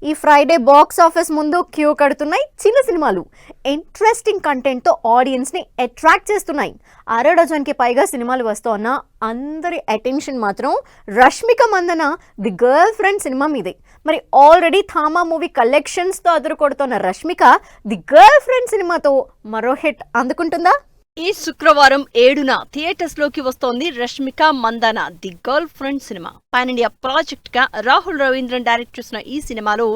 ఈ Friday box office ముందు queue కడుతున్నాయి చిన్న సినిమాలు. ఇంట్రెస్టింగ్ కంటెంట్తో ఆడియన్స్ని అట్రాక్ట్ చేస్తున్నాయి. అర డజన్కి పైగా సినిమాలు వస్తున్న అందరి అటెన్షన్ మాత్రం Rashmika Mandanna the girl friend cinema మీదే. మరి ఆల్రెడీ థామా మూవీ కలెక్షన్స్తో అదురు కొడుతున్న రష్మిక ది గర్ల్ ఫ్రెండ్ సినిమాతో మరో హిట్ అందుకుంటుందా? ఈ శుక్రవారం 7న థియేటర్స్ లోకి వస్తోంది Rashmika Mandanna the girl friend cinema. Pan India project గా రాహుల్ రవీంద్రన్ డైరెక్ట్ చేసిన ఈ సినిమాలో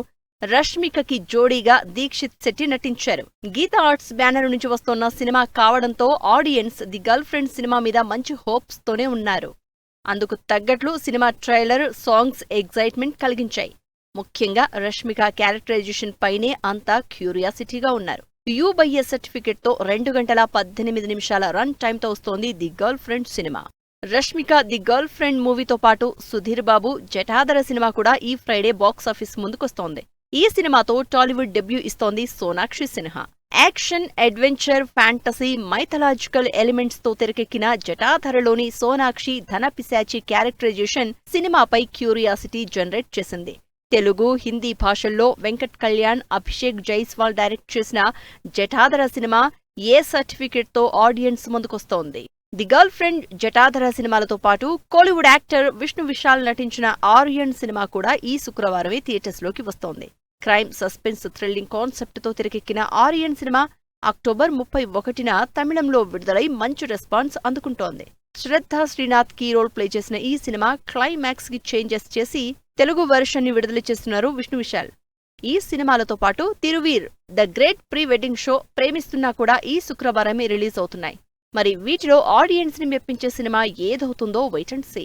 రష్మికకి జోడీగా దీక్షిత్ శెట్టి నటించారు. గీతా ఆర్ట్స్ బ్యానర్ నుంచి వస్తోన్న సినిమా కావడంతో audience the girl friend cinema మీద మంచి హోప్స్ తోనే ఉన్నారు. అందుకు తగ్గట్లు సినిమా ట్రైలర్, సాంగ్స్ ఎగ్జైట్మెంట్ కలిగించాయి. ముఖ్యంగా రష్మిక క్యారెక్టరైజేషన్ పైనే అంతా క్యూరియాసిటీగా ఉన్నారు. UBA సర్టిఫికెట్ తో 2 గంటల 18 నిమిషాల రన్ టైంతో వస్తోంది the girl friend cinema. Rashmika the girl friend మూవీతో పాటు సుధీర్ బాబు, జటాధర సినిమా కూడా ఈ ఫ్రైడే బాక్సాఫీస్ ముందుకొస్తోంది. ఈ సినిమాతో టాలీవుడ్ డెబ్యూ ఇస్తోంది Sonakshi Sinha. Action, adventure, fantasy, mythological elements తో తెరకెక్కిన జటాధరలోని సోనాక్షి ధనపిశాచి క్యారెక్టరైజేషన్ సినిమాపై క్యూరియాసిటీ జనరేట్ చేసింది. తెలుగు, హిందీ భాషల్లో వెంకట్ కళ్యాణ్, అభిషేక్ జైస్వాల్ డైరెక్ట్ చేసిన జటాధర సినిమా ఏ సర్టిఫికెట్ తో audience ముందుకొస్తోంది. The girl friend, Jatadhara సినిమాలతో పాటు కోలీవుడ్ యాక్టర్ విష్ణు విశాల్ నటించిన ఆర్యన్ సినిమా కూడా ఈ శుక్రవారమే థియేటర్స్ లోకి వస్తోంది. క్రైమ్, సస్పెన్స్, థ్రిల్లింగ్ కాన్సెప్ట్ తో తెరకెక్కిన ఆర్యన్ సినిమా అక్టోబర్ 31న తమిళంలో విడుదలై మంచి రెస్పాన్స్ అందుకుంటోంది. శ్రద్ధ శ్రీనాథ్ కీ రోల్ ప్లే చేసిన ఈ సినిమా క్లైమాక్స్ కి చేంజెస్ చేసి తెలుగు వెర్షన్ ని విడుదల చేస్తున్నారు విష్ణు విశాల్. ఈ సినిమాలతో పాటు Thiruveer, the great pre wedding show, ప్రేమిస్తున్నా కూడా ఈ శుక్రవారమే రిలీజ్ అవుతున్నాయి. మరి వీటిలో ఆడియన్స్ ని మెప్పించే సినిమా ఏదవుతుందో వెయిట్ అండ్ సీ.